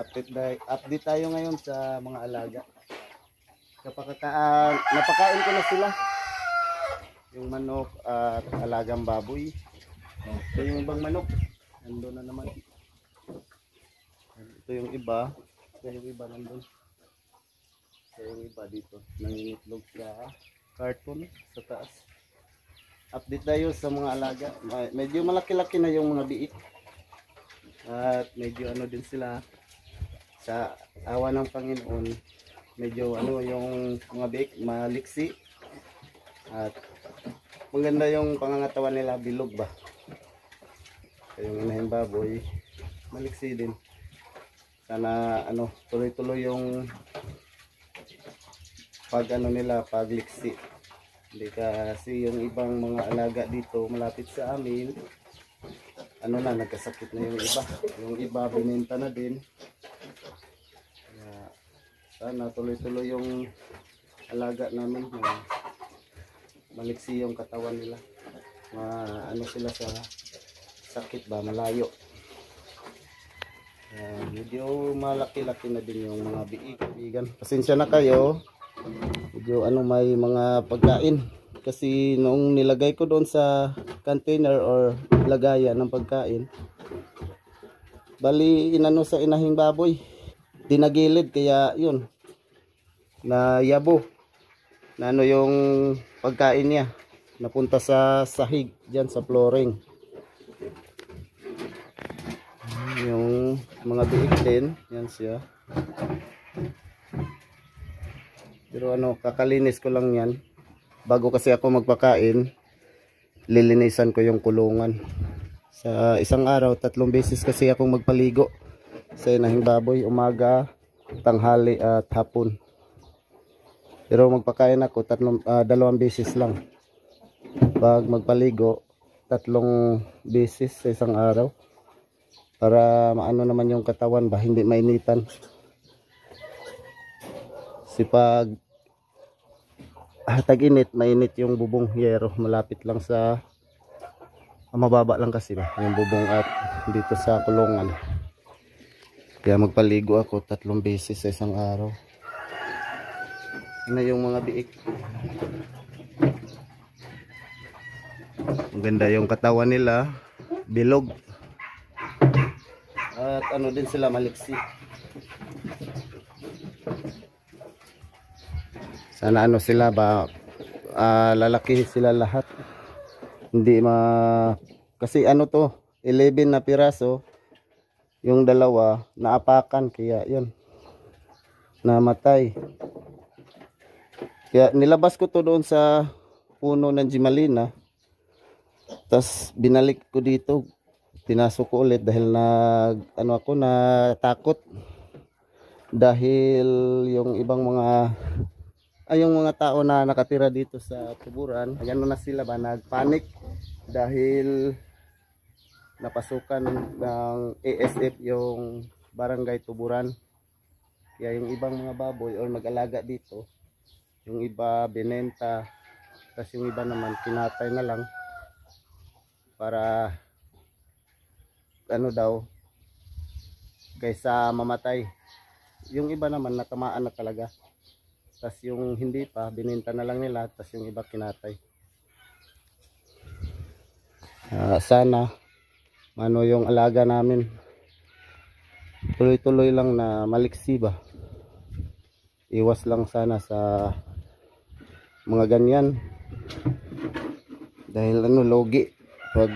update tayo ngayon sa mga alaga. Napakain ko na sila. Yung manok at alagang baboy. Ito yung ibang manok. Nandun na naman. Ito yung iba. Ito yung iba nandun. Ito yung iba dito. Nangingitlog sa carton sa taas. Update tayo sa mga alaga. Medyo malaki-laki na yung mga biik. At medyo ano din sila. Sa awa ng Panginoon. Medyo ano yung mga biik maliksi. At maganda yung pangangatawan nila, bilog ba. Yung inahing baboy maliksi din. Sana ano tuloy-tuloy yung pag ano nila, pagliksi. Hindi kasi yung ibang mga alaga dito malapit sa amin ano na, nagkasakit na yung iba. Yung iba binenta na din. Kaya sana tuloy-tuloy yung alaga namin na maliksi yung katawan nila. Ano sila sa sakit ba, malayo. Medyo malaki-laki na din yung mga biigan. Pasensya na kayo. Medyo ano, may mga pagkain. Kasi noong nilagay ko doon sa container or lagayan ng pagkain, bali inano sa inahing baboy. Dinagilid kaya yun. Nayabo. Na ano yung pagkain niya. Napunta sa sahig diyan sa flooring. Yung mga biik din, yan siya. Pero ano, kakalinis ko lang yan. Bago kasi ako magpakain, lilinisan ko yung kulungan. Sa isang araw, 3 beses kasi akong magpaligo sa inahing baboy, umaga, tanghali at hapon. Pero magpakain ako 2 beses lang. Pag magpaligo, 3 beses sa isang araw. Para maano naman yung katawan ba, hindi mainitan. Kasi pag tag-init, mainit yung bubong yero. Malapit lang sa mababa lang kasi ba yung bubong at dito sa kulungan. Kaya magpaligo ako 3 beses sa isang araw. Ano yung mga biik. Maganda yung katawan nila, bilog. At ano din sila, maliksi. Sana ano sila ba, lalaki sila lahat. Hindi kasi ano to, 11 na piraso. Yung 2 naapakan, kaya yun, namatay. Kaya nilabas ko to doon sa puno ng Gimalina. Tapos binalik ko dito. Pinasok ko ulit dahil natakot dahil yung ibang yung mga tao na nakatira dito sa tuburan, ayan na sila ba, nagpanik dahil napasukan ng ASF yung barangay Tuburan. Kaya yung ibang mga baboy or mag-alaga dito, yung iba binenta, tapos yung iba naman kinatay na lang para ano daw, kaysa mamatay. Yung iba naman natamaan na talaga. Tas yung hindi pa, bininta na lang nila, tas yung iba kinatay. Sana ano yung alaga namin tuloy-tuloy lang na maliksi ba. Iwas lang sana sa mga ganyan. Dahil ano, logi. Pag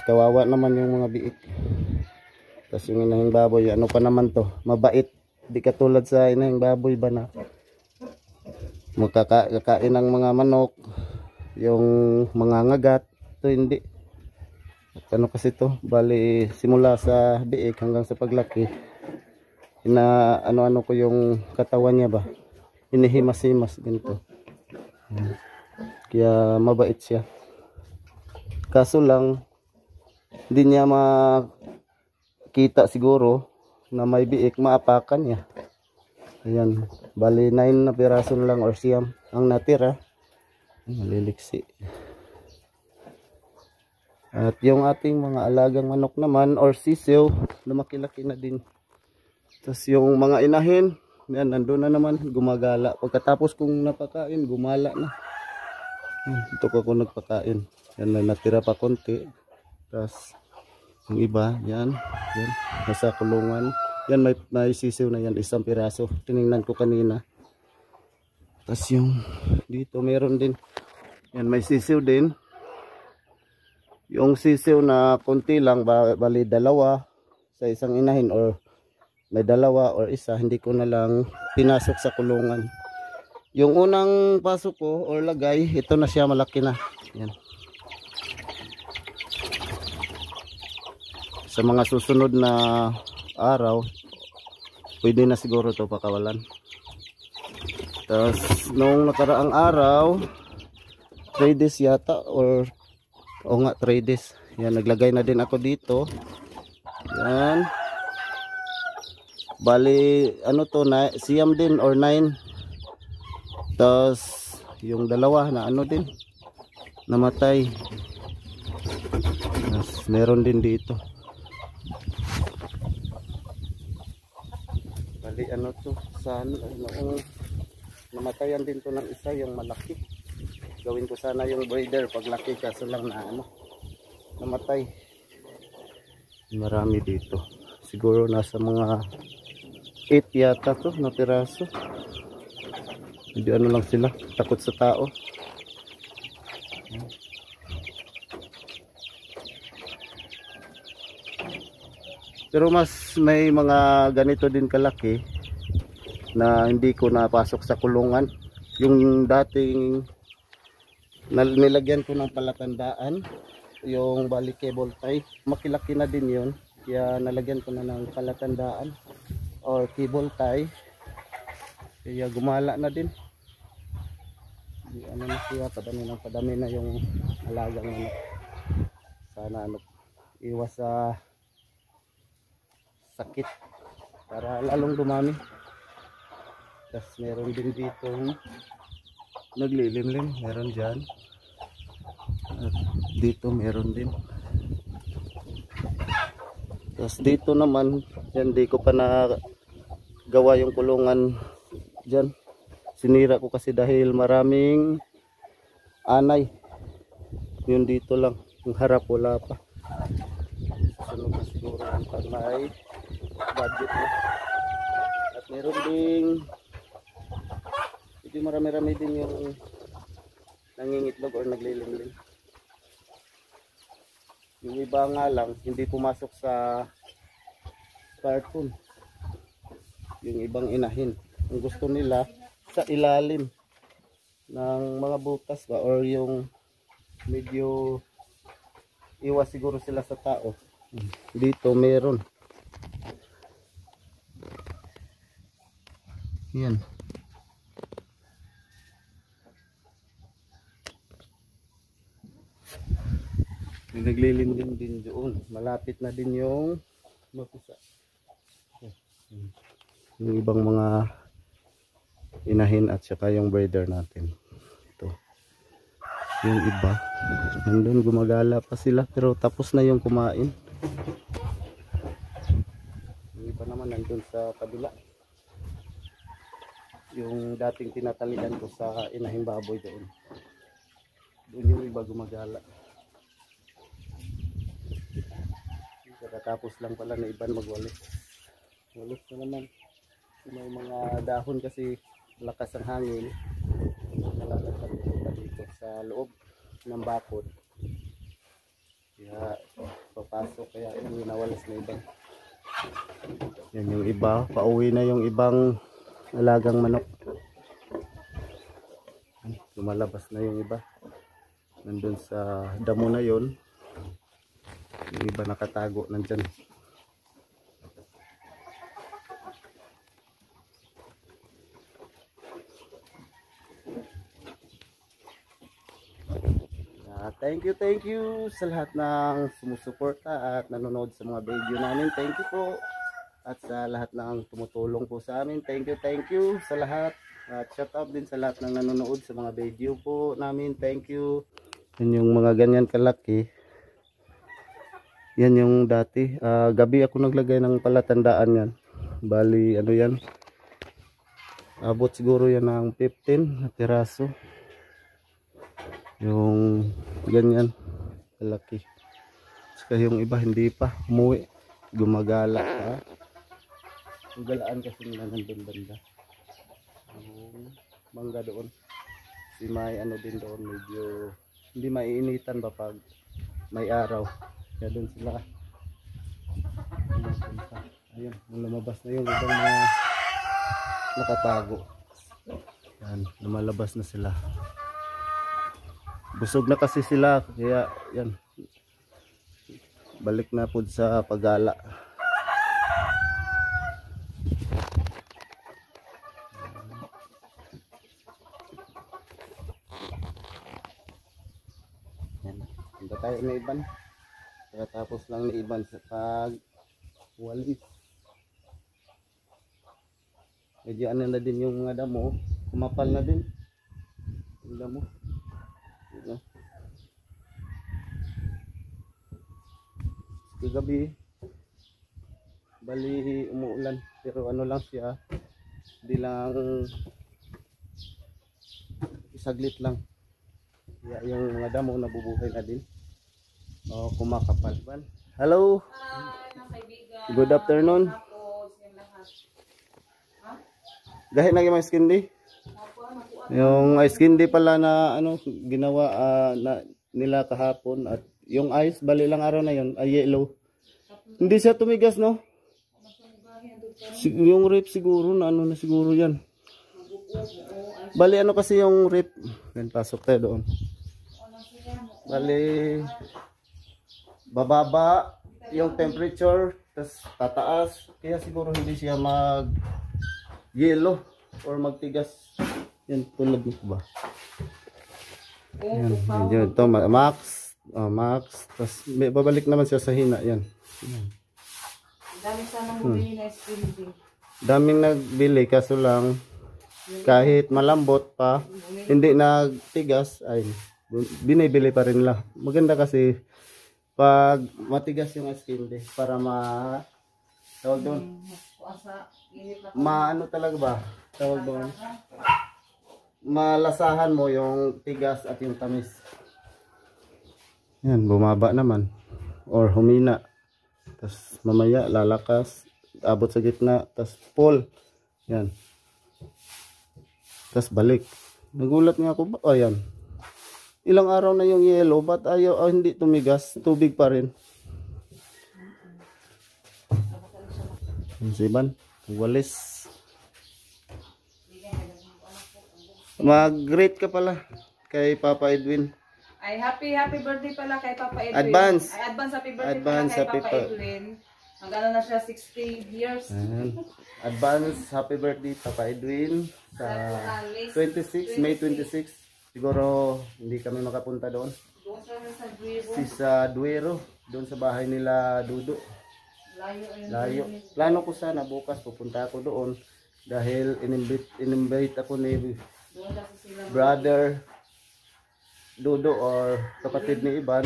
kawawa naman yung mga biik. Tapos yung inahing baboy, ano pa naman to, mabait. Di katulad sa inahing baboy ba na magkakain ng mga manok, yung mga ngagat. Ito hindi. At ano kasi to, bali simula sa biik hanggang sa paglaki, ano ko yung katawan niya ba, inihimas-himas ganito. Kaya mabait siya. Kaso lang, hindi niya makita siguro na may biik, maapakan niya. Ayan, bali 9 na piraso lang or siyam ang natira. Maliliksi. At yung ating mga alagang manok naman or sisiw, lumaki-laki na din. Tapos yung mga inahin, yan, nandun na naman, gumagala. Pagkatapos kong napakain, gumala na. Ito ko nagpakain. Yan na, natira pa konti. Tapos yung iba, yan, nasa kulungan. Yan, may sisiw na yan, isang piraso. Tinignan ko kanina. Tapos yung dito, meron din. Yan, may sisiw din. Yung sisiw na konti lang, bali dalawa sa isang inahin or may dalawa or isa, hindi ko na lang pinasok sa kulungan. Yung unang pasok ko or lagay, ito na siya, malaki na. Yan. Sa mga susunod na araw, pwede na siguro ito pakawalan. Tapos nung nakaraang araw, 3 days yata or o nga 3 days. Yan, naglagay na din ako dito. Yan. Bali ano to, na siyam din or 9. Tapos yung dalawa na ano din, namatay. Tapos meron din dito. Bali ano to, sana namatayan din to ng isa, yung malaki. Gawin ko sana yung breeder pag laki, kaso lang na ano, namatay. Marami dito. Siguro nasa mga 8 yata to na piraso. Hindi ano lang sila, takot sa tao. Pero mas may mga ganito din kalaki na hindi ko napasok sa kulungan. Yung dating nilagyan ko ng palatandaan, yung bali cable tie, makilaki na din yun, kaya nalagyan ko na ng palatandaan or cable tie, kaya gumala na din. Ano na siya, padami na yung alagang manok. Sana ano, iwas sa sakit para lalong dumami. Tapos meron din dito naglilimlim, meron dyan. At dito meron din. Tapos dito naman, yan, di ko pa nagawa yung kulungan dyan. Sinira ko kasi dahil maraming anay. Yun dito lang, yung harap wala pa. Susunod na siguro pag may budget na. At meron ding hindi marami-rami din yung nangingitlog or naglilimlim. Yung iba nga lang hindi pumasok sa carton. Yung ibang inahin, ang gusto nila sa ilalim ng mga butas ba, or yung medyo iwas siguro sila sa tao. Dito meron. Yan. Naglilimlim din doon. Malapit na din yung mapisa. Yung ibang mga inahin at saka yung breeder natin. Ito. Yung iba, nandun gumagala pa sila pero tapos na yung kumain. Yung iba naman nandun sa kabila. Yung dating tinatalian ko sa inahing baboy doon. Doon yung iba gumagala. Katapos lang pala na iban magwalis. Walis na naman. May mga dahon kasi lakas ang hangin. Nalalagay pa dito sa loob ng bakod. Kaya papasok, kaya yung nawalis na iba. Yan yung iba. Pauwi na yung ibang alagang manok. Lumalabas na yung iba. Nandun sa damo na yon. Yung iba nakatago nandyan. Thank you sa lahat ng sumusuporta at nanonood sa mga video namin. Thank you po. At sa lahat ng tumutulong po sa amin. Thank you sa lahat. At shout out din sa lahat ng nanonood sa mga video po namin. Thank you. Yan yung mga ganyan kalaki. Yan yung dati. Gabi ako naglagay ng palatandaan yan. Bali, ano yan? Abot siguro yan ng 15 na piraso. Yung ganyan, kalaki. Saka yung iba hindi pa umuwi. Gumagala pa. Yung galaan kasi nila nandun banda. Yung mangga doon. Si may ano din doon, medyo hindi maiinitan ba pag may araw. Kaya doon sila. Ayun, lumabas na yung ibang mga nakatago. Yan, lumalabas na sila. Busog na kasi sila, kaya yan. Balik na po sa paggala. Yan, punta tayo na iban. Tapos lang na iban sa pagwalis. Medyo ano na din yung mga damo, kumapal na din yung damo. Gabi bali umuulan pero ano lang siya, hindi lang isaglit lang, kaya yung mga damo nabubuhay na din o kumakapal. Hello, good afternoon. Dahil naging mga skin day. Yung ice candy pala na ano ginawa na nila kahapon, at yung ice bali lang araw na yon ay yellow. Hindi siya tumigas, no? Yung rip siguro na ano na siguro yan. Bali ano kasi yung rip. Then pasok tayo doon. Bali bababa yung temperature, tas tataas, kaya siguro hindi siya mag yellow or magtigas. Yan tulad nito ba? Yan, yun, ito max. Max. Tapos babalik naman siya sa hina. Yan. Dami sanang bumili na SPD. Daming nagbili kaso lang kahit malambot pa, hindi nagtigas, ay binibili pa rin lang. Maganda kasi pag matigas yung SPD para tawag doon. Ano talaga ba? Tawag doon. Malasahan mo yung tigas at yung tamis. Yan, bumaba naman or humina. Tapos mamaya lalakas, abot sa gitna, tapos pull. Yan. Tapos balik. Nagulat nga ako, ayan. Ilang araw na yung yellow, ba't ayaw, hindi tumigas, tubig pa rin. Siban, walis. Mag-greet ka pala kay Papa Edwin. Ay, happy birthday pala kay Papa Edwin. Advance. Ay, advance happy birthday Advance, pala kay happy Papa Edwin. Magano na siya, 60 years. Ayan. Advance happy birthday Papa Edwin sa 26, May 26. Siguro hindi kami makapunta doon. Doon sa Duero. Sa Duero, doon sa bahay nila Dudo. Layo. Plano ko sana bukas pupunta ako doon dahil in-invite ako ni brother Dudo or kapatid ni Iban.